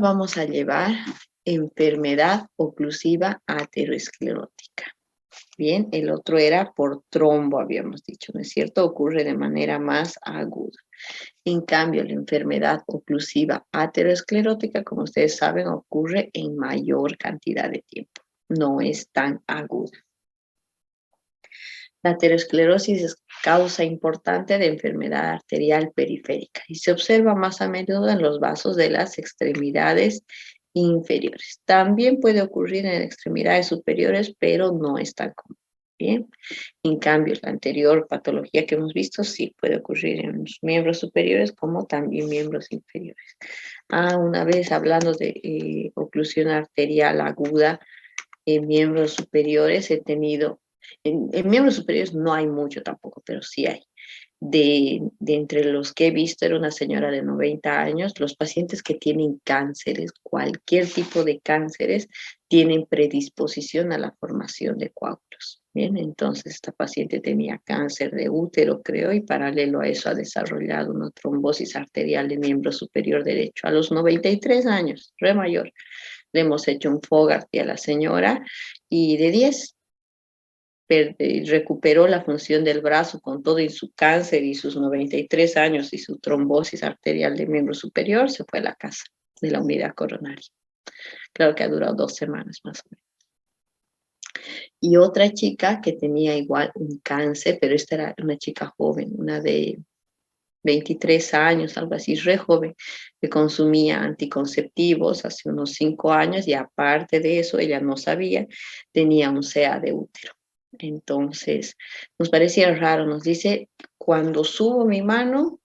vamos a llevar enfermedad oclusiva aterosclerótica. Bien, el otro era por trombo, habíamos dicho, ¿no es cierto? Ocurre de manera más aguda. En cambio, la enfermedad oclusiva aterosclerótica, como ustedes saben, ocurre en mayor cantidad de tiempo. No es tan aguda. La aterosclerosis es causa importante de enfermedad arterial periférica y se observa más a menudo en los vasos de las extremidades inferiores. También puede ocurrir en extremidades superiores, pero no es tan común. Bien. En cambio, la anterior patología que hemos visto sí puede ocurrir en los miembros superiores como también miembros inferiores. Una vez hablando de oclusión arterial aguda en miembros superiores, he tenido, en miembros superiores no hay mucho tampoco, pero sí hay. De entre los que he visto, era una señora de 90 años, los pacientes que tienen cánceres, cualquier tipo de cánceres, tienen predisposición a la formación de coágulos. Bien, entonces esta paciente tenía cáncer de útero, creo, y paralelo a eso ha desarrollado una trombosis arterial de miembro superior derecho a los 93 años, re mayor. Le hemos hecho un Fogarty a la señora y de 10 recuperó la función del brazo con todo y su cáncer y sus 93 años y su trombosis arterial de miembro superior, se fue a la casa de la unidad coronaria. Claro que ha durado 2 semanas más o menos. Y otra chica que tenía igual un cáncer, pero esta era una chica joven, una de 23 años, algo así, re joven, que consumía anticonceptivos hace unos 5 años y aparte de eso, ella no sabía, tenía un CA de útero. Entonces, nos parecía raro, nos dice, cuando subo mi mano,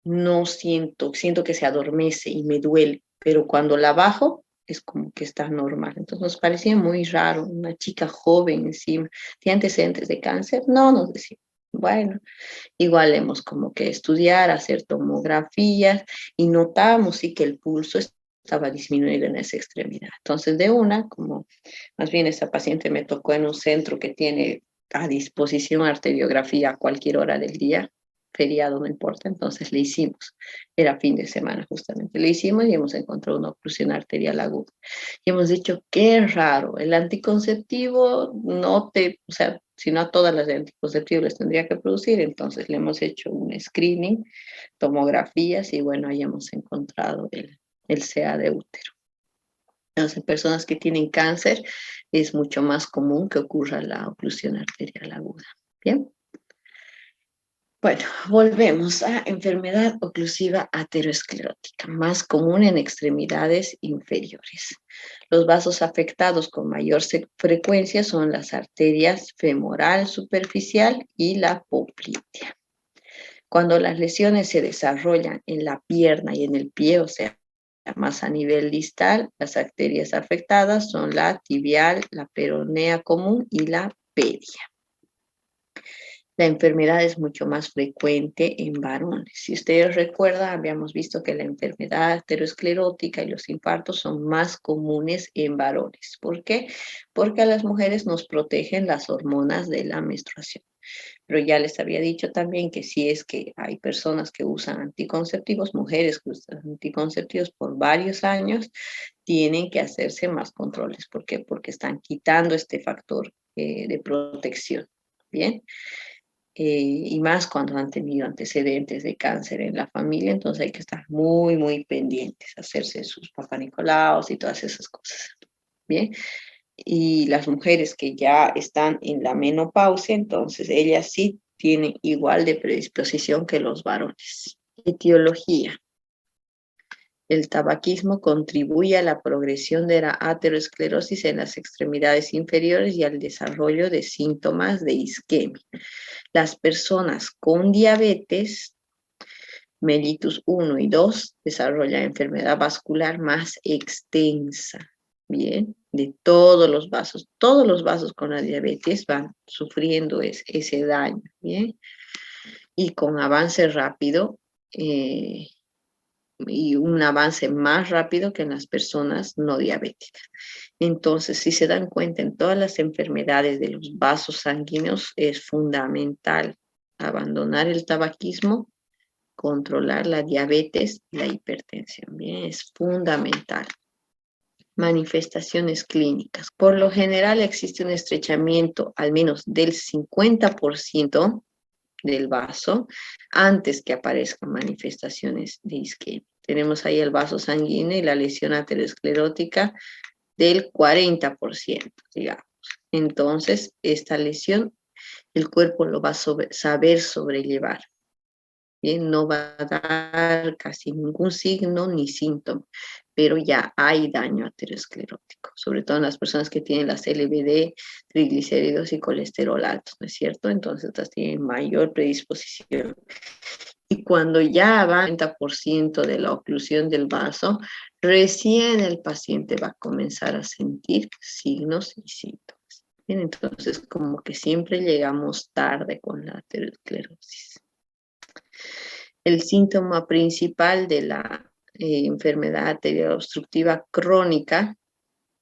no siento que se adormece y me duele, pero cuando la bajo, es como que está normal. Entonces nos parecía muy raro, una chica joven encima, ¿tiene antecedentes de cáncer? No, nos decía. Bueno, igual hemos como que estudiar, hacer tomografías y notamos sí que el pulso estaba disminuido en esa extremidad. Entonces de una, como más bien esta paciente me tocó en un centro que tiene a disposición arteriografía a cualquier hora del día, feriado no importa, entonces le hicimos, era fin de semana justamente, le hicimos y hemos encontrado una oclusión arterial aguda. Y hemos dicho, qué raro, el anticonceptivo no te, o sea, si no a todas las anticonceptivos les tendría que producir, entonces le hemos hecho un screening, tomografías y bueno, ahí hemos encontrado el CA de útero. Entonces, en personas que tienen cáncer es mucho más común que ocurra la oclusión arterial aguda. Bien. Bueno, volvemos a enfermedad oclusiva aterosclerótica, más común en extremidades inferiores. Los vasos afectados con mayor frecuencia son las arterias femoral superficial y la poplitea. Cuando las lesiones se desarrollan en la pierna y en el pie, o sea, más a nivel distal, las arterias afectadas son la tibial, la peronea común y la pedia. La enfermedad es mucho más frecuente en varones. Si ustedes recuerdan, habíamos visto que la enfermedad aterosclerótica y los infartos son más comunes en varones. ¿Por qué? Porque a las mujeres nos protegen las hormonas de la menstruación. Pero ya les había dicho también que si es que hay personas que usan anticonceptivos, mujeres que usan anticonceptivos por varios años, tienen que hacerse más controles. ¿Por qué? Porque están quitando este factor de protección. Bien. Y más cuando han tenido antecedentes de cáncer en la familia, entonces hay que estar muy, muy pendientes, hacerse sus papá Nicolaos y todas esas cosas. Bien, y las mujeres que ya están en la menopausia, entonces ellas sí tienen igual de predisposición que los varones. Etiología. El tabaquismo contribuye a la progresión de la aterosclerosis en las extremidades inferiores y al desarrollo de síntomas de isquemia. Las personas con diabetes, mellitus 1 y 2, desarrollan enfermedad vascular más extensa. Bien, de todos los vasos con la diabetes van sufriendo ese daño. Bien, y con avance rápido, y un avance más rápido que en las personas no diabéticas. Entonces, si se dan cuenta, en todas las enfermedades de los vasos sanguíneos es fundamental abandonar el tabaquismo controlar la diabetes y la hipertensión. Bien, es fundamental. Manifestaciones clínicas. Por lo general existe un estrechamiento al menos del 50% del vaso antes que aparezcan manifestaciones de isquemia. Tenemos ahí el vaso sanguíneo y la lesión aterosclerótica del 40%, digamos. Entonces, esta lesión, el cuerpo lo va a saber sobrellevar. Bien, no va a dar casi ningún signo ni síntoma, pero ya hay daño aterosclerótico, sobre todo en las personas que tienen las LVD, triglicéridos y colesterol altos, ¿no es cierto? Entonces, estas tienen mayor predisposición. Y cuando ya va el 90% de la oclusión del vaso, recién el paciente va a comenzar a sentir signos y síntomas. Bien, entonces, como que siempre llegamos tarde con la aterosclerosis. El síntoma principal de la enfermedad arterial obstructiva crónica,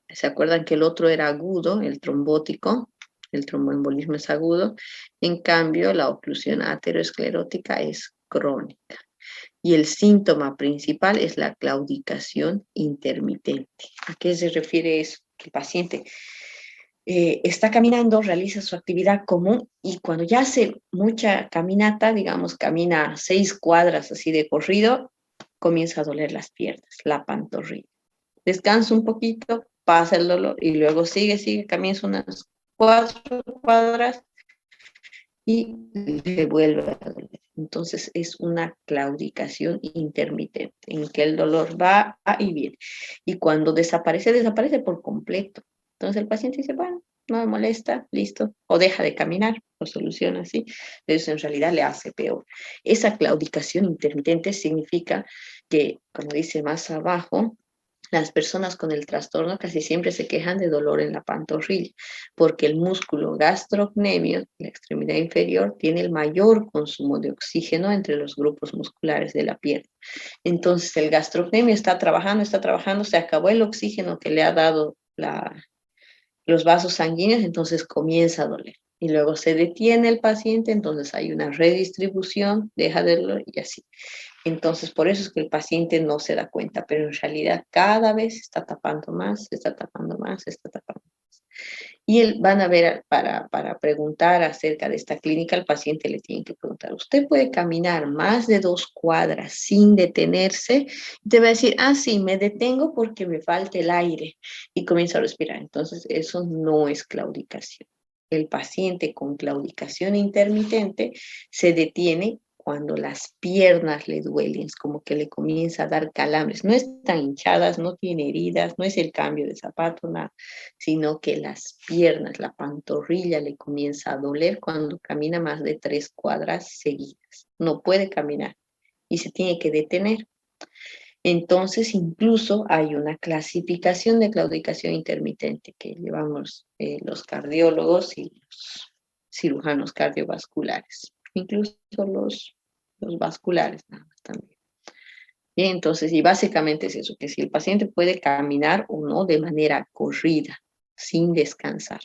¿se acuerdan que el otro era agudo, el trombótico? El tromboembolismo es agudo. En cambio, la oclusión aterosclerótica es crónica. Y el síntoma principal es la claudicación intermitente. ¿A qué se refiere eso? Que el paciente está caminando, realiza su actividad común y cuando ya hace mucha caminata, digamos, camina 6 cuadras así de corrido, comienza a doler las piernas, la pantorrilla. Descansa un poquito, pasa el dolor y luego sigue, camina unas 4 cuadras y le vuelve a doler. Entonces es una claudicación intermitente en que el dolor va y viene. Y cuando desaparece, desaparece por completo. Entonces el paciente dice, bueno, no me molesta, listo, o deja de caminar, o soluciona así, pero eso en realidad le hace peor. Esa claudicación intermitente significa que, como dice más abajo, las personas con el trastorno casi siempre se quejan de dolor en la pantorrilla, porque el músculo gastrocnemio, la extremidad inferior, tiene el mayor consumo de oxígeno entre los grupos musculares de la pierna. Entonces el gastrocnemio está trabajando, se acabó el oxígeno que le ha dado los vasos sanguíneos, entonces comienza a doler. Y luego se detiene el paciente, entonces hay una redistribución, deja de doler y así. Entonces, por eso es que el paciente no se da cuenta, pero en realidad cada vez está tapando más, está tapando más, está tapando más. Y van a ver, para preguntar acerca de esta clínica, al paciente le tienen que preguntar, ¿usted puede caminar más de 2 cuadras sin detenerse? Y te va a decir, sí, me detengo porque me falta el aire y comienza a respirar. Entonces, eso no es claudicación. El paciente con claudicación intermitente se detiene cuando las piernas le duelen, es como que le comienza a dar calambres. No están hinchadas, no tiene heridas, no es el cambio de zapato, nada, sino que las piernas, la pantorrilla le comienza a doler cuando camina más de 3 cuadras seguidas. No puede caminar y se tiene que detener. Entonces, incluso hay una clasificación de claudicación intermitente que llevamos los cardiólogos y los cirujanos cardiovasculares, incluso los vasculares nada más también. Bien, entonces, y básicamente es eso, que si el paciente puede caminar o no de manera corrida, sin descansar,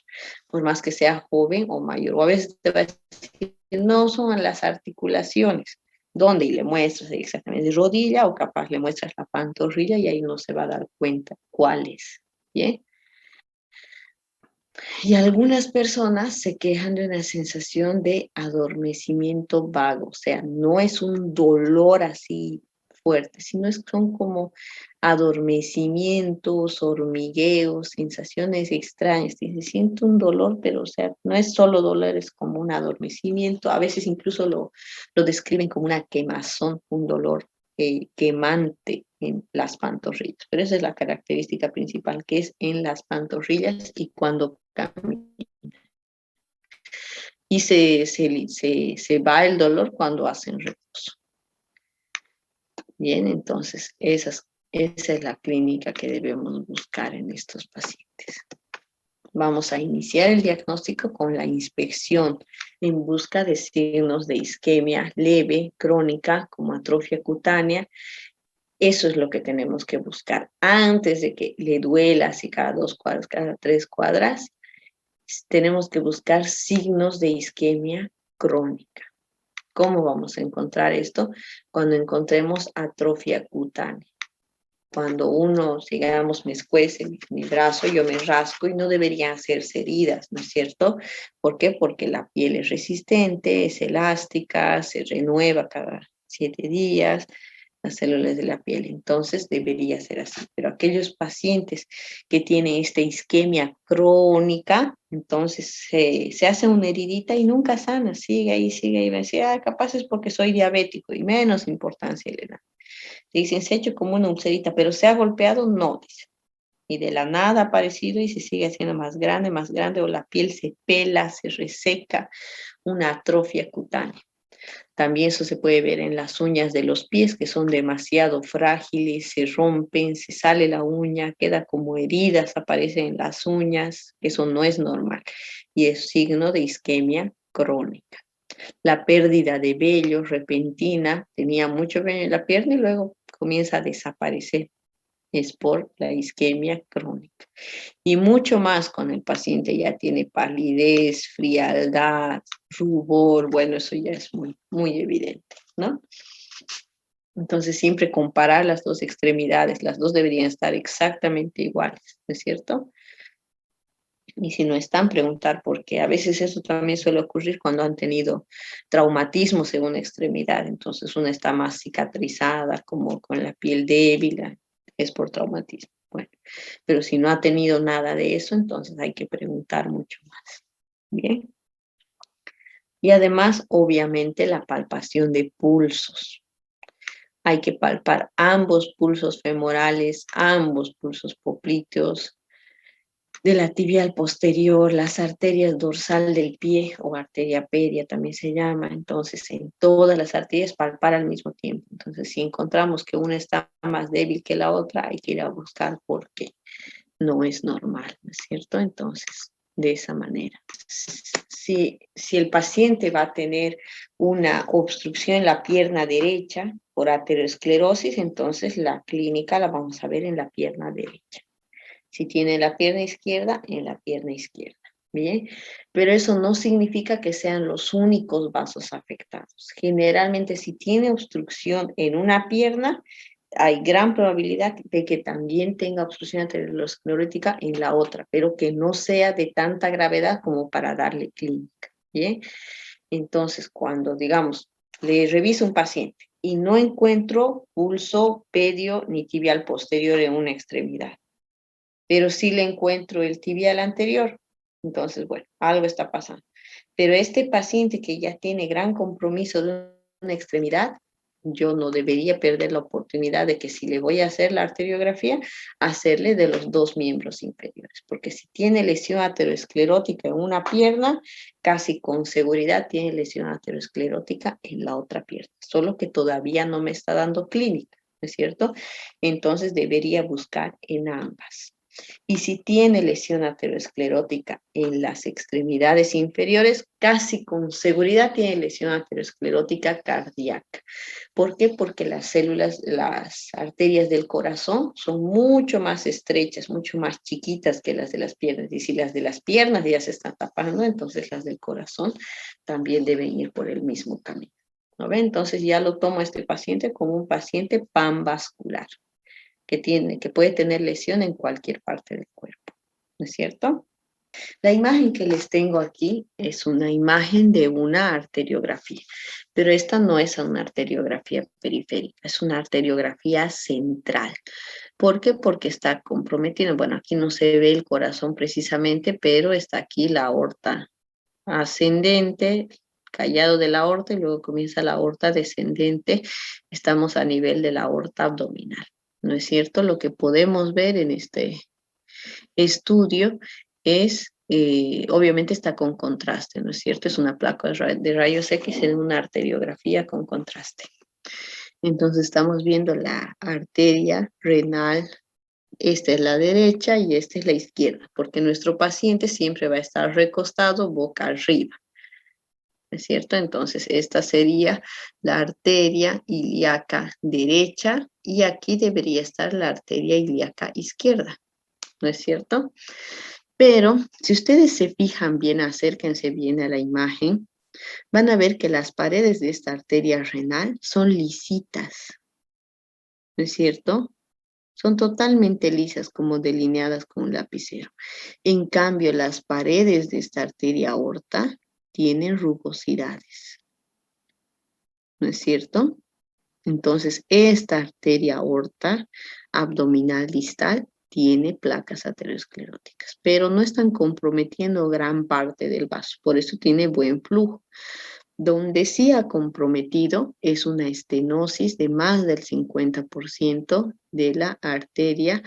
por más que sea joven o mayor, o a veces te va a decir, no son las articulaciones, ¿dónde? Y le muestras exactamente rodilla o capaz le muestras la pantorrilla y ahí uno se va a dar cuenta cuál es, ¿bien? Y algunas personas se quejan de una sensación de adormecimiento vago, o sea, no es un dolor así fuerte, sino son como adormecimientos, hormigueos, sensaciones extrañas. Dice, siento un dolor, pero o sea, no es solo dolor, es como un adormecimiento. A veces incluso lo describen como una quemazón, un dolor quemante en las pantorrillas. Pero esa es la característica principal, que es en las pantorrillas y cuando camina. Y se va el dolor cuando hacen reposo. Bien, entonces esa es la clínica que debemos buscar en estos pacientes. Vamos a iniciar el diagnóstico con la inspección en busca de signos de isquemia leve, crónica, como atrofia cutánea. Eso es lo que tenemos que buscar antes de que le duela así cada 2 cuadras, cada 3 cuadras. Tenemos que buscar signos de isquemia crónica. ¿Cómo vamos a encontrar esto? Cuando encontremos atrofia cutánea. Cuando uno, digamos, me escuece mi brazo, yo me rasco y no deberían hacerse heridas, ¿no es cierto? ¿Por qué? Porque la piel es resistente, es elástica, se renueva cada 7 días las células de la piel. Entonces debería ser así. Pero aquellos pacientes que tienen esta isquemia crónica, entonces se hace una heridita y nunca sana, sigue ahí, va a decir, ah, capaz es porque soy diabético y menos importancia le da. Dicen, se ha hecho como una ulcerita, pero se ha golpeado, no, dice. Y de la nada ha aparecido y se sigue haciendo más grande, o la piel se pela, se reseca, una atrofia cutánea. También eso se puede ver en las uñas de los pies, que son demasiado frágiles, se rompen, se sale la uña, queda como heridas, aparecen en las uñas, eso no es normal y es signo de isquemia crónica. La pérdida de vello repentina, tenía mucho vello en la pierna y luego comienza a desaparecer. Es por la isquemia crónica. Y mucho más cuando el paciente ya tiene palidez, frialdad, rubor, bueno, eso ya es muy, muy evidente, ¿no? Entonces siempre comparar las dos extremidades, las dos deberían estar exactamente iguales, ¿no es cierto? Y si no están, preguntar por qué. A veces eso también suele ocurrir cuando han tenido traumatismos en una extremidad. Entonces una está más cicatrizada, como con la piel débil, es por traumatismo. Bueno, pero si no ha tenido nada de eso, entonces hay que preguntar mucho más. Bien. Y además, obviamente, la palpación de pulsos. Hay que palpar ambos pulsos femorales, ambos pulsos popliteos, de la tibial posterior, las arterias dorsal del pie o arteria pedia también se llama. Entonces, en todas las arterias palpar al mismo tiempo. Entonces, si encontramos que una está más débil que la otra, hay que ir a buscar por qué. No es normal, ¿no es cierto? Entonces, de esa manera. Si el paciente va a tener una obstrucción en la pierna derecha por aterosclerosis, entonces la clínica la vamos a ver en la pierna derecha. Si tiene la pierna izquierda, en la pierna izquierda. Bien, pero eso no significa que sean los únicos vasos afectados. Generalmente, si tiene obstrucción en una pierna, hay gran probabilidad de que también tenga obstrucción aterosclerótica en la otra, pero que no sea de tanta gravedad como para darle clínica. Bien, entonces cuando, digamos, le reviso un paciente y no encuentro pulso pedio ni tibial posterior en una extremidad, pero sí le encuentro el tibial anterior. Entonces, bueno, algo está pasando. Pero este paciente que ya tiene gran compromiso de una extremidad, yo no debería perder la oportunidad de que si le voy a hacer la arteriografía, hacerle de los dos miembros inferiores, porque si tiene lesión aterosclerótica en una pierna, casi con seguridad tiene lesión aterosclerótica en la otra pierna, solo que todavía no me está dando clínica, ¿no es cierto? Entonces debería buscar en ambas. Y si tiene lesión aterosclerótica en las extremidades inferiores, casi con seguridad tiene lesión aterosclerótica cardíaca. ¿Por qué? Porque las células, las arterias del corazón son mucho más estrechas, mucho más chiquitas que las de las piernas. Y si las de las piernas ya se están tapando, entonces las del corazón también deben ir por el mismo camino. ¿No ve? Entonces ya lo tomo a este paciente como un paciente panvascular que puede tener lesión en cualquier parte del cuerpo, ¿no es cierto? La imagen que les tengo aquí es una imagen de una arteriografía, pero esta no es una arteriografía periférica, es una arteriografía central. ¿Por qué? Porque está comprometido. Bueno, aquí no se ve el corazón precisamente, pero está aquí la aorta ascendente, callado de la aorta, y luego comienza la aorta descendente. Estamos a nivel de la aorta abdominal. ¿No es cierto? Lo que podemos ver en este estudio es, obviamente está con contraste, ¿no es cierto? Es una placa de rayos X en una arteriografía con contraste. Entonces estamos viendo la arteria renal, esta es la derecha y esta es la izquierda, porque nuestro paciente siempre va a estar recostado boca arriba. ¿Es cierto? Entonces, esta sería la arteria ilíaca derecha y aquí debería estar la arteria ilíaca izquierda, ¿no es cierto? Pero si ustedes se fijan bien, acérquense bien a la imagen, van a ver que las paredes de esta arteria renal son lisitas, ¿no es cierto? Son totalmente lisas, como delineadas con un lapicero. En cambio, las paredes de esta arteria aorta tienen rugosidades, ¿no es cierto? Entonces, esta arteria aorta abdominal distal tiene placas ateroscleróticas, pero no están comprometiendo gran parte del vaso, por eso tiene buen flujo. Donde sí ha comprometido es una estenosis de más del 50% de la arteria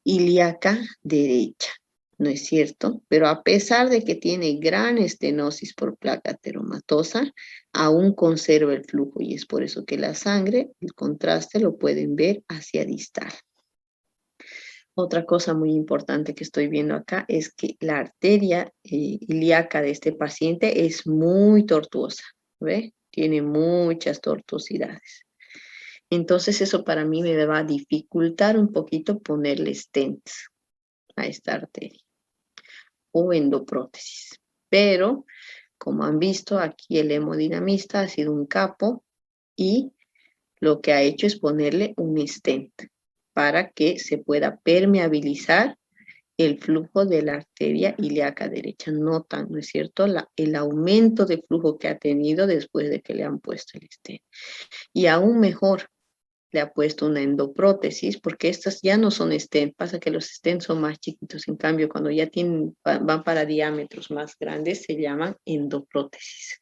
ilíaca derecha, ¿no es cierto? Pero a pesar de que tiene gran estenosis por placa ateromatosa, aún conserva el flujo y es por eso que la sangre, el contraste lo pueden ver hacia distal. Otra cosa muy importante que estoy viendo acá es que la arteria ilíaca de este paciente es muy tortuosa, ¿ve? Tiene muchas tortuosidades. Entonces eso para mí me va a dificultar un poquito ponerle stents a esta arteria o endoprótesis. Pero, como han visto, aquí el hemodinamista ha sido un capo y lo que ha hecho es ponerle un stent para que se pueda permeabilizar el flujo de la arteria ilíaca derecha. Notan, ¿no es cierto?, el aumento de flujo que ha tenido después de que le han puesto el stent. Y aún mejor, le ha puesto una endoprótesis, porque estas ya no son stent, pasa que los stents son más chiquitos, en cambio cuando ya van para diámetros más grandes se llaman endoprótesis.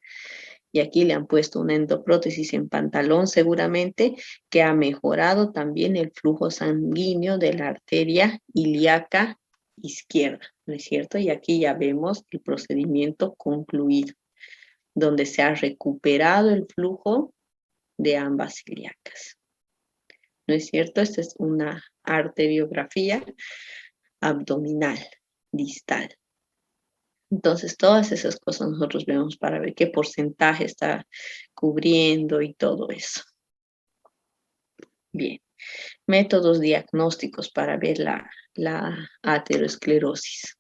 Y aquí le han puesto una endoprótesis en pantalón seguramente, que ha mejorado también el flujo sanguíneo de la arteria ilíaca izquierda, ¿no es cierto? Y aquí ya vemos el procedimiento concluido, donde se ha recuperado el flujo de ambas ilíacas. ¿No es cierto? Esta es una arteriografía abdominal, distal. Entonces, todas esas cosas nosotros vemos para ver qué porcentaje está cubriendo y todo eso. Bien. Métodos diagnósticos para ver la aterosclerosis.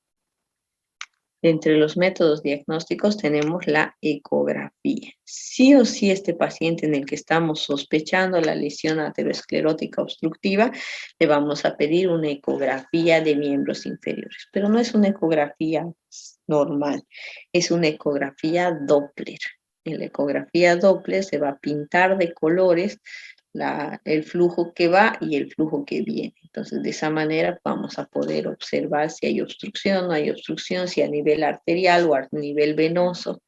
Entre los métodos diagnósticos tenemos la ecografía. Sí o sí, este paciente en el que estamos sospechando la lesión aterosclerótica obstructiva, le vamos a pedir una ecografía de miembros inferiores, pero no es una ecografía normal, es una ecografía Doppler. En la ecografía Doppler se va a pintar de colores el flujo que va y el flujo que viene. Entonces, de esa manera vamos a poder observar si hay obstrucción, no hay obstrucción, si a nivel arterial o a nivel venoso,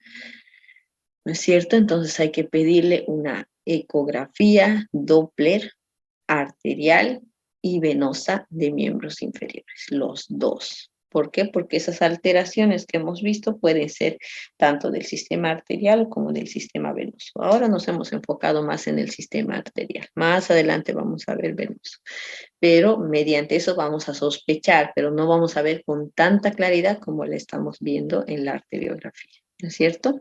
¿no es cierto? Entonces hay que pedirle una ecografía Doppler arterial y venosa de miembros inferiores, los dos. ¿Por qué? Porque esas alteraciones que hemos visto pueden ser tanto del sistema arterial como del sistema venoso. Ahora nos hemos enfocado más en el sistema arterial. Más adelante vamos a ver venoso. Pero mediante eso vamos a sospechar, pero no vamos a ver con tanta claridad como le estamos viendo en la arteriografía. ¿No es cierto?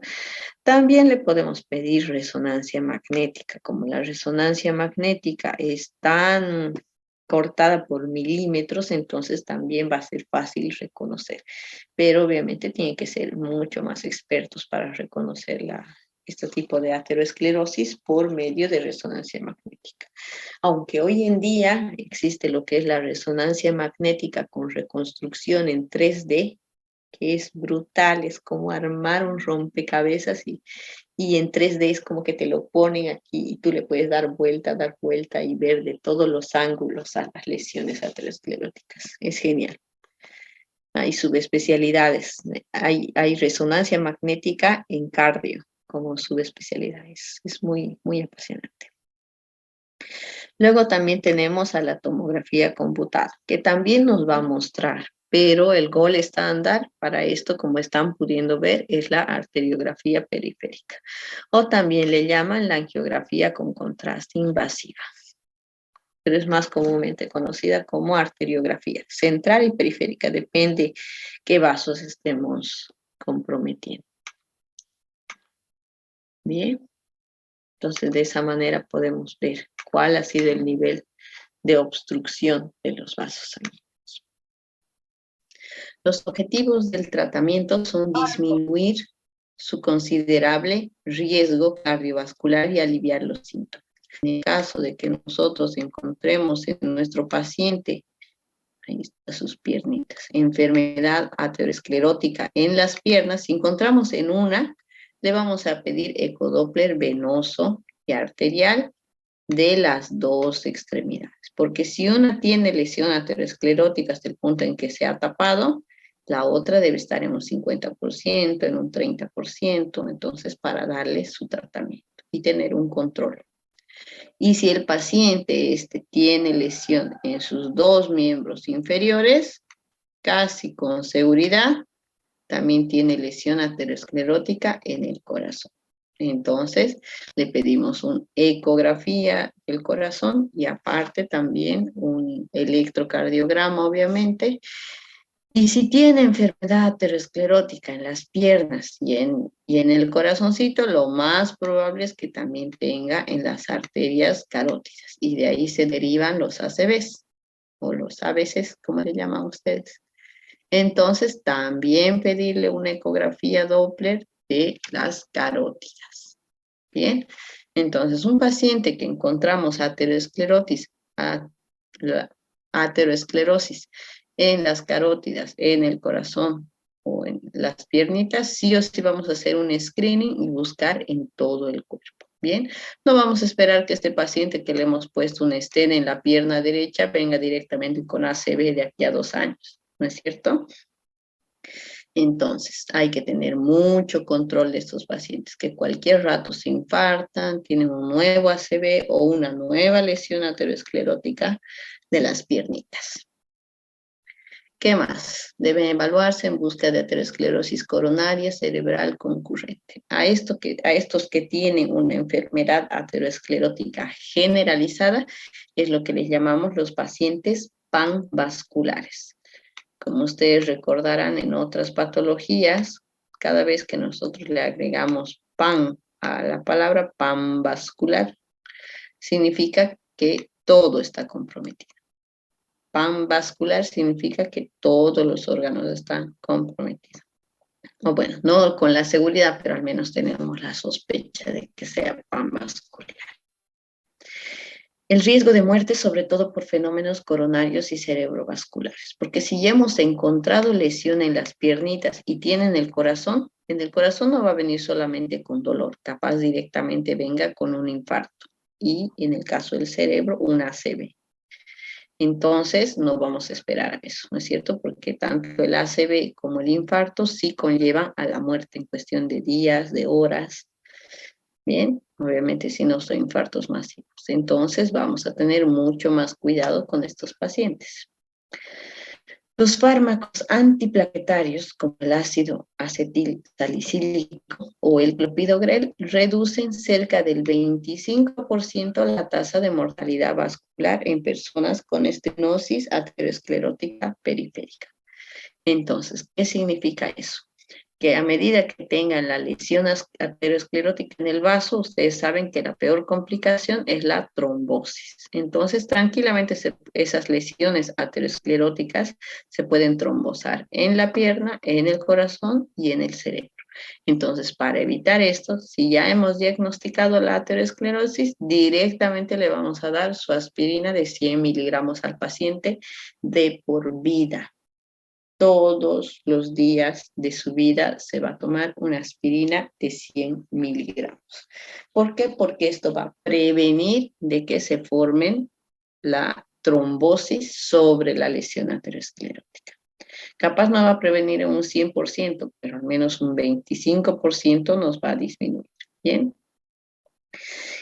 También le podemos pedir resonancia magnética. Como la resonancia magnética es tan cortada por milímetros, entonces también va a ser fácil reconocer. Pero obviamente tienen que ser mucho más expertos para reconocer este tipo de aterosclerosis por medio de resonancia magnética. Aunque hoy en día existe lo que es la resonancia magnética con reconstrucción en 3D, que es brutal, es como armar un rompecabezas y en 3D es como que te lo ponen aquí y tú le puedes dar vuelta y ver de todos los ángulos a las lesiones ateroscleróticas. Es genial. Hay subespecialidades, hay resonancia magnética en cardio como subespecialidad. Es muy, muy apasionante. Luego también tenemos a la tomografía computada, que también nos va a mostrar, pero el gol estándar para esto, como están pudiendo ver, es la arteriografía periférica, o también le llaman la angiografía con contraste invasiva, pero es más comúnmente conocida como arteriografía central y periférica, depende qué vasos estemos comprometiendo. Bien, entonces de esa manera podemos ver cuál ha sido el nivel de obstrucción de los vasos sanguíneos. Los objetivos del tratamiento son disminuir su considerable riesgo cardiovascular y aliviar los síntomas. En el caso de que nosotros encontremos en nuestro paciente, ahí está sus piernitas, enfermedad aterosclerótica en las piernas, si encontramos en una, le vamos a pedir ecodoppler venoso y arterial de las dos extremidades, porque si una tiene lesión aterosclerótica hasta el punto en que se ha tapado, la otra debe estar en un 50%, en un 30%, entonces para darle su tratamiento y tener un control. Y si el paciente tiene lesión en sus dos miembros inferiores, casi con seguridad, también tiene lesión aterosclerótica en el corazón. Entonces, le pedimos una ecografía del corazón y aparte también un electrocardiograma, obviamente. Y si tiene enfermedad aterosclerótica en las piernas y en el corazoncito, lo más probable es que también tenga en las arterias carótidas. Y de ahí se derivan los ACVs o los ABCs, como le llaman ustedes. Entonces, también pedirle una ecografía Doppler de las carótidas. Bien, entonces un paciente que encontramos aterosclerosis en las carótidas, en el corazón o en las piernitas, sí o sí vamos a hacer un screening y buscar en todo el cuerpo. Bien, no vamos a esperar que este paciente que le hemos puesto un stent en la pierna derecha venga directamente con ACV de aquí a 2 años, ¿no es cierto? Entonces, hay que tener mucho control de estos pacientes, que cualquier rato se infartan, tienen un nuevo ACV o una nueva lesión aterosclerótica de las piernitas. ¿Qué más? Deben evaluarse en busca de aterosclerosis coronaria cerebral concurrente. A estos que tienen una enfermedad aterosclerótica generalizada es lo que les llamamos los pacientes panvasculares. Como ustedes recordarán en otras patologías, cada vez que nosotros le agregamos pan a la palabra panvascular, significa que todo está comprometido. Panvascular significa que todos los órganos están comprometidos. O bueno, no con la seguridad, pero al menos tenemos la sospecha de que sea panvascular. El riesgo de muerte, sobre todo por fenómenos coronarios y cerebrovasculares, porque si ya hemos encontrado lesión en las piernitas y tienen en el corazón no va a venir solamente con dolor, capaz directamente venga con un infarto y en el caso del cerebro, un ACV. Entonces, no vamos a esperar a eso, ¿no es cierto? Porque tanto el ACV como el infarto sí conllevan a la muerte en cuestión de días, de horas. Bien, obviamente si no son infartos masivos. Entonces, vamos a tener mucho más cuidado con estos pacientes. Los fármacos antiplaquetarios, como el ácido acetil salicílico o el clopidogrel, reducen cerca del 25% la tasa de mortalidad vascular en personas con estenosis aterosclerótica periférica. Entonces, ¿qué significa eso? Que a medida que tengan la lesión aterosclerótica en el vaso, ustedes saben que la peor complicación es la trombosis. Entonces, tranquilamente esas lesiones ateroscleróticas se pueden trombosar en la pierna, en el corazón y en el cerebro. Entonces, para evitar esto, si ya hemos diagnosticado la aterosclerosis, directamente le vamos a dar su aspirina de 100 miligramos al paciente de por vida. Todos los días de su vida se va a tomar una aspirina de 100 miligramos. ¿Por qué? Porque esto va a prevenir de que se formen la trombosis sobre la lesión aterosclerótica. Capaz no va a prevenir en un 100%, pero al menos un 25% nos va a disminuir. ¿Bien?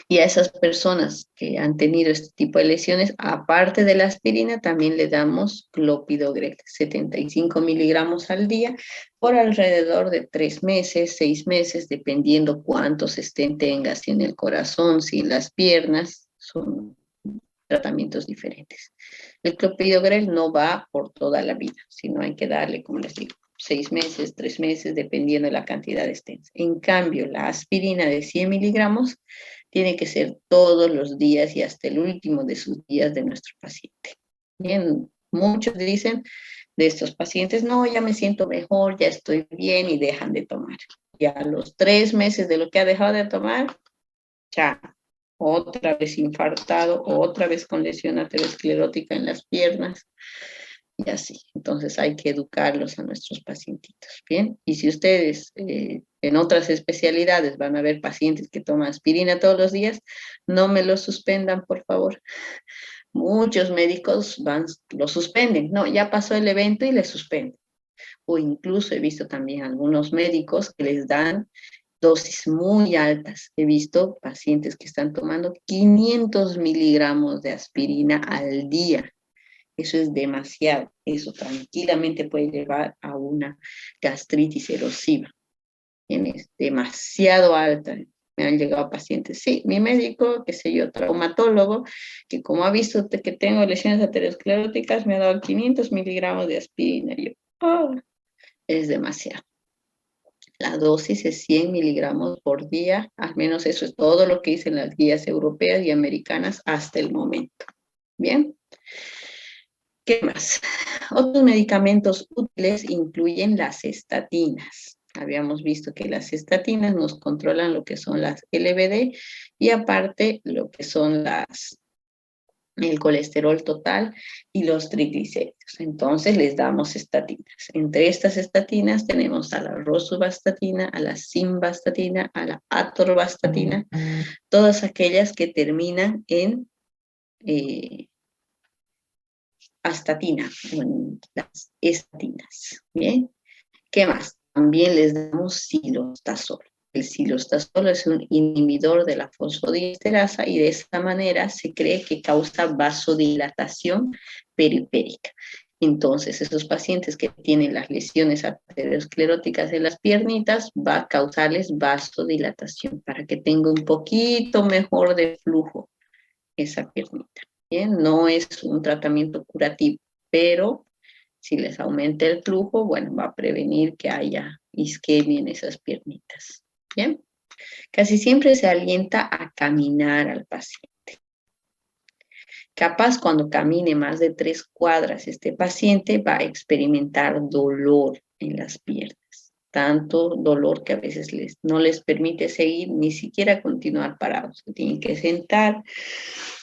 Y a esas personas que han tenido este tipo de lesiones, aparte de la aspirina, también le damos clopidogrel, 75 miligramos al día, por alrededor de 3 meses, 6 meses, dependiendo cuántos estén tenga, si en el corazón, si en las piernas, son tratamientos diferentes. El clopidogrel no va por toda la vida, sino hay que darle, como les digo, 6 meses, 3 meses, dependiendo de la cantidad de stents. En cambio, la aspirina de 100 miligramos tiene que ser todos los días y hasta el último de sus días de nuestro paciente. Bien, muchos dicen de estos pacientes, no, ya me siento mejor, ya estoy bien y dejan de tomar. Y a los 3 meses de lo que ha dejado de tomar, ya, otra vez infartado, otra vez con lesión aterosclerótica en las piernas, y así. Entonces hay que educarlos a nuestros pacientitos, ¿bien? Y si ustedes en otras especialidades van a ver pacientes que toman aspirina todos los días, no me lo suspendan, por favor. Muchos médicos lo suspenden. No, ya pasó el evento y le suspenden. O incluso he visto también algunos médicos que les dan dosis muy altas. He visto pacientes que están tomando 500 miligramos de aspirina al día. Eso es demasiado. Eso tranquilamente puede llevar a una gastritis erosiva. Es demasiado alta. Me han llegado pacientes, sí, mi médico, qué sé yo, traumatólogo, que como ha visto que tengo lesiones ateroscleróticas, me ha dado 500 miligramos de aspirina. Y yo, oh, es demasiado. La dosis es 100 miligramos por día, al menos eso es todo lo que dicen las guías europeas y americanas hasta el momento. Bien, ¿qué más? Otros medicamentos útiles incluyen las estatinas. Habíamos visto que las estatinas nos controlan lo que son las LBD y aparte lo que son el colesterol total y los triglicéridos. Entonces les damos estatinas. Entre estas estatinas tenemos a la rosuvastatina, a la simvastatina, a la atorvastatina, todas aquellas que terminan en astatina, en las estatinas. ¿Bien? ¿Qué más? También les damos silostazol. El silostazol es un inhibidor de la fosfodiesterasa y de esta manera se cree que causa vasodilatación periférica. Entonces, esos pacientes que tienen las lesiones ateroscleróticas en las piernitas, va a causarles vasodilatación para que tenga un poquito mejor de flujo esa piernita. ¿Bien? No es un tratamiento curativo, pero si les aumenta el flujo, bueno, va a prevenir que haya isquemia en esas piernitas. ¿Bien? Casi siempre se alienta a caminar al paciente. Capaz cuando camine más de 3 cuadras, este paciente va a experimentar dolor en las piernas. Tanto dolor que a veces no les permite seguir, ni siquiera continuar parados. Se tienen que sentar,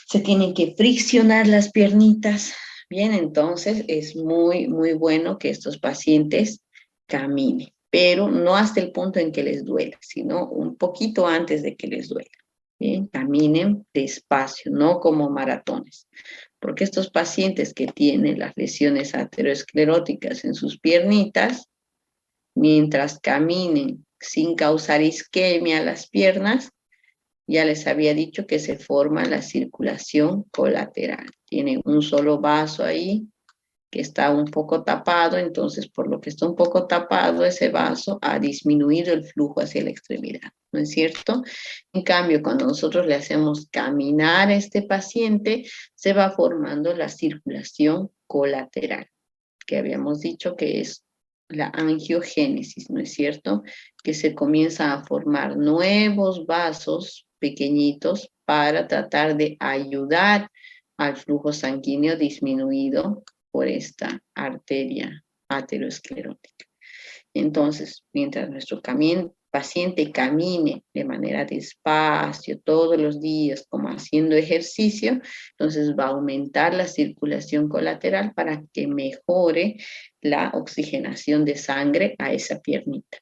se tienen que friccionar las piernitas. Bien, entonces es muy, muy bueno que estos pacientes caminen, pero no hasta el punto en que les duela, sino un poquito antes de que les duela. Bien, caminen despacio, no como maratones, porque estos pacientes que tienen las lesiones ateroscleróticas en sus piernitas, mientras caminen sin causar isquemia a las piernas, ya les había dicho que se forma la circulación colateral. Tienen un solo vaso ahí que está un poco tapado, entonces por lo que está un poco tapado ese vaso ha disminuido el flujo hacia la extremidad, ¿no es cierto? En cambio, cuando nosotros le hacemos caminar a este paciente, se va formando la circulación colateral, que habíamos dicho que es la angiogénesis, ¿no es cierto? Que se comienza a formar nuevos vasos pequeñitos para tratar de ayudar al flujo sanguíneo disminuido por esta arteria aterosclerótica. Entonces, mientras nuestro paciente camine de manera despacio todos los días, como haciendo ejercicio, entonces va a aumentar la circulación colateral para que mejore la oxigenación de sangre a esa piernita.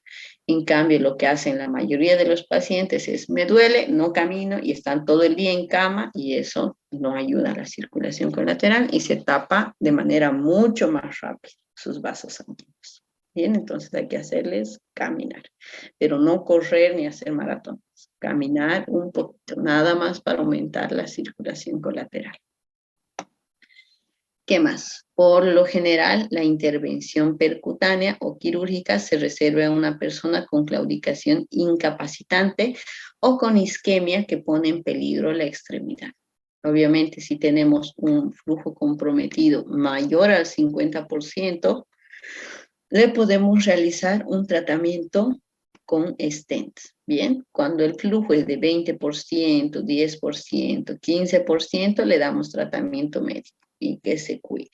En cambio, lo que hacen la mayoría de los pacientes es, me duele, no camino y están todo el día en cama y eso no ayuda a la circulación colateral y se tapa de manera mucho más rápida sus vasos sanguíneos. Bien, entonces hay que hacerles caminar, pero no correr ni hacer maratones. Caminar un poquito, nada más para aumentar la circulación colateral. ¿Qué más? Por lo general, la intervención percutánea o quirúrgica se reserva a una persona con claudicación incapacitante o con isquemia que pone en peligro la extremidad. Obviamente, si tenemos un flujo comprometido mayor al 50%, le podemos realizar un tratamiento con stents. Bien, cuando el flujo es de 20%, 10%, 15%, le damos tratamiento médico y que se cuide.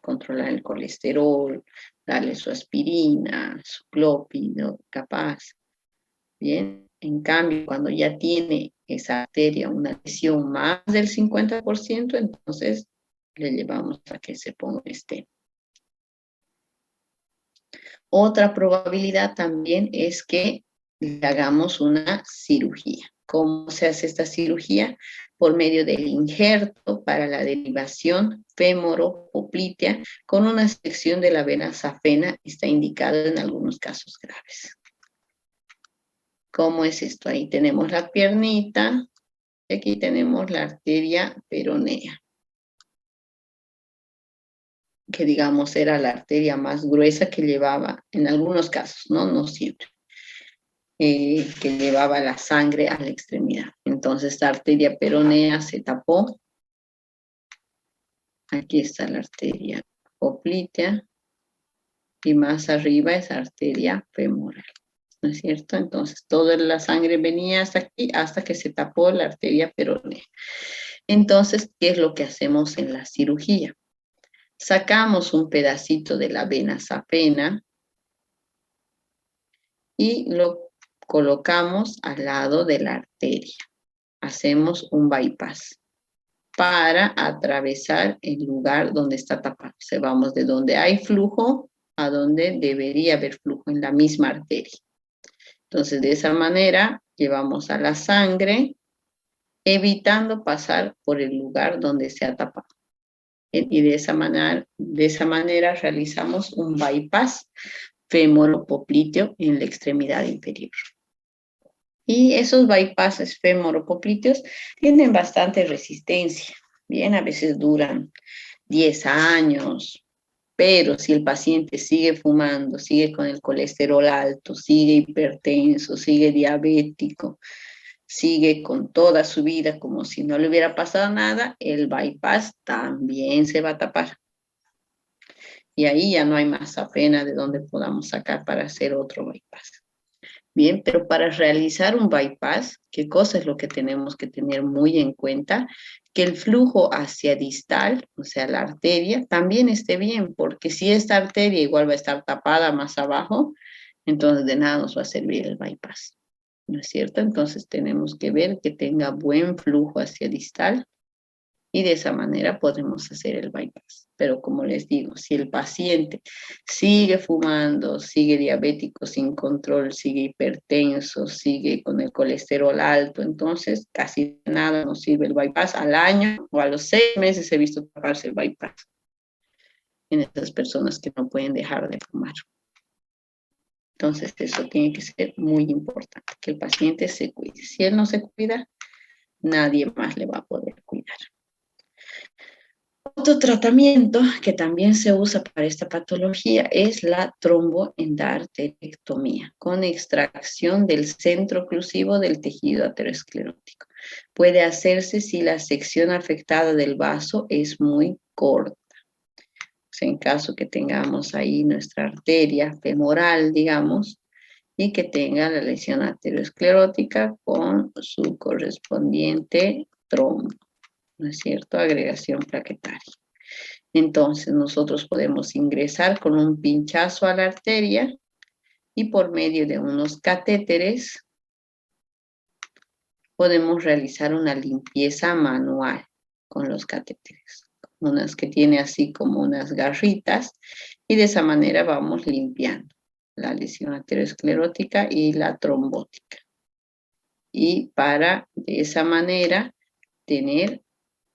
Controlar el colesterol, darle su aspirina, su clópido, capaz. Bien, en cambio, cuando ya tiene esa arteria una lesión más del 50%, entonces le llevamos a que se ponga stent. Otra probabilidad también es que le hagamos una cirugía. ¿Cómo se hace esta cirugía? Por medio del injerto para la derivación femoropoplitea con una sección de la vena safena. Está indicado en algunos casos graves. ¿Cómo es esto? Ahí tenemos la piernita y aquí tenemos la arteria peronea, que digamos era la arteria más gruesa que llevaba, en algunos casos, no siempre, que llevaba la sangre a la extremidad. Entonces esta arteria peronea se tapó. Aquí está la arteria poplitea y más arriba es arteria femoral, ¿no es cierto? Entonces toda la sangre venía hasta aquí hasta que se tapó la arteria peronea. Entonces, ¿qué es lo que hacemos en la cirugía? Sacamos un pedacito de la vena safena y lo colocamos al lado de la arteria. Hacemos un bypass para atravesar el lugar donde está tapado. O sea, vamos de donde hay flujo a donde debería haber flujo en la misma arteria. Entonces, de esa manera, llevamos a la sangre, evitando pasar por el lugar donde se ha tapado. Y de esa manera realizamos un bypass femoropopliteo en la extremidad inferior. Y esos bypasses femoropopliteos tienen bastante resistencia. Bien, a veces duran 10 años, pero si el paciente sigue fumando, sigue con el colesterol alto, sigue hipertenso, sigue diabético, sigue con toda su vida como si no le hubiera pasado nada, el bypass también se va a tapar. Y ahí ya no hay más pena de donde podamos sacar para hacer otro bypass. Bien, pero para realizar un bypass, ¿qué cosa es lo que tenemos que tener muy en cuenta? Que el flujo hacia distal, o sea, la arteria, también esté bien, porque si esta arteria igual va a estar tapada más abajo, entonces de nada nos va a servir el bypass, ¿no es cierto? Entonces tenemos que ver que tenga buen flujo hacia distal y de esa manera podemos hacer el bypass. Pero como les digo, si el paciente sigue fumando, sigue diabético sin control, sigue hipertenso, sigue con el colesterol alto, entonces casi nada nos sirve el bypass. Al año o a los 6 meses he visto taparse el bypass en estas personas que no pueden dejar de fumar. Entonces eso tiene que ser muy importante, que el paciente se cuide. Si él no se cuida, nadie más le va a poder cuidar. Otro tratamiento que también se usa para esta patología es la tromboendarterectomía con extracción del centro oclusivo del tejido aterosclerótico. Puede hacerse si la sección afectada del vaso es muy corta. O sea, en caso que tengamos ahí nuestra arteria femoral, digamos, y que tenga la lesión aterosclerótica con su correspondiente trombo, ¿no es cierto? Agregación plaquetaria. Entonces nosotros podemos ingresar con un pinchazo a la arteria y por medio de unos catéteres podemos realizar una limpieza manual con los catéteres, unas que tiene así como unas garritas, y de esa manera vamos limpiando la lesión aterosclerótica y la trombótica. Y para de esa manera tener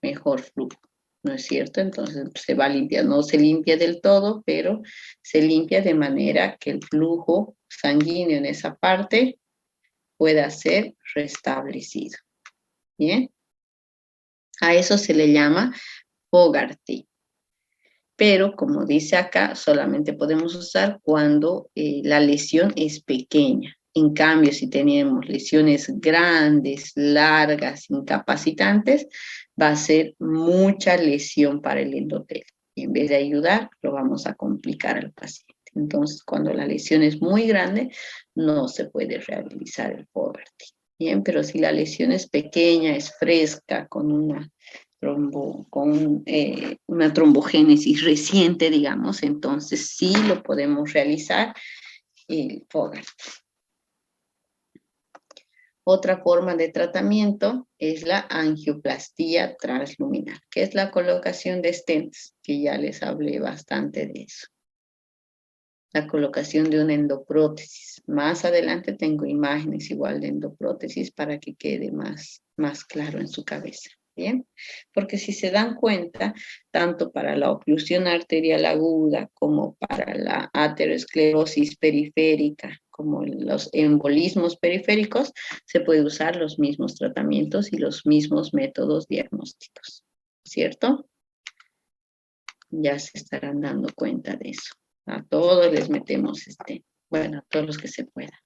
mejor flujo, ¿no es cierto? Entonces se va a limpiar, no se limpia del todo, pero se limpia de manera que el flujo sanguíneo en esa parte pueda ser restablecido. ¿Bien? A eso se le llama Fogarty. Pero como dice acá, solamente podemos usar cuando la lesión es pequeña. En cambio, si tenemos lesiones grandes, largas, incapacitantes, va a ser mucha lesión para el endotelio. Y en vez de ayudar, lo vamos a complicar al paciente. Entonces, cuando la lesión es muy grande, no se puede realizar el Fogarty. Bien, pero si la lesión es pequeña, es fresca, con una una trombogénesis reciente, digamos, entonces sí lo podemos realizar el Fogarty. Otra forma de tratamiento es la angioplastía transluminal, que es la colocación de stents, que ya les hablé bastante de eso. La colocación de una endoprótesis. Más adelante tengo imágenes igual de endoprótesis para que quede más claro en su cabeza. ¿Bien? Porque si se dan cuenta, tanto para la oclusión arterial aguda como para la aterosclerosis periférica, como los embolismos periféricos, se puede usar los mismos tratamientos y los mismos métodos diagnósticos, ¿cierto? Ya se estarán dando cuenta de eso. A todos les metemos bueno, a todos los que se pueda.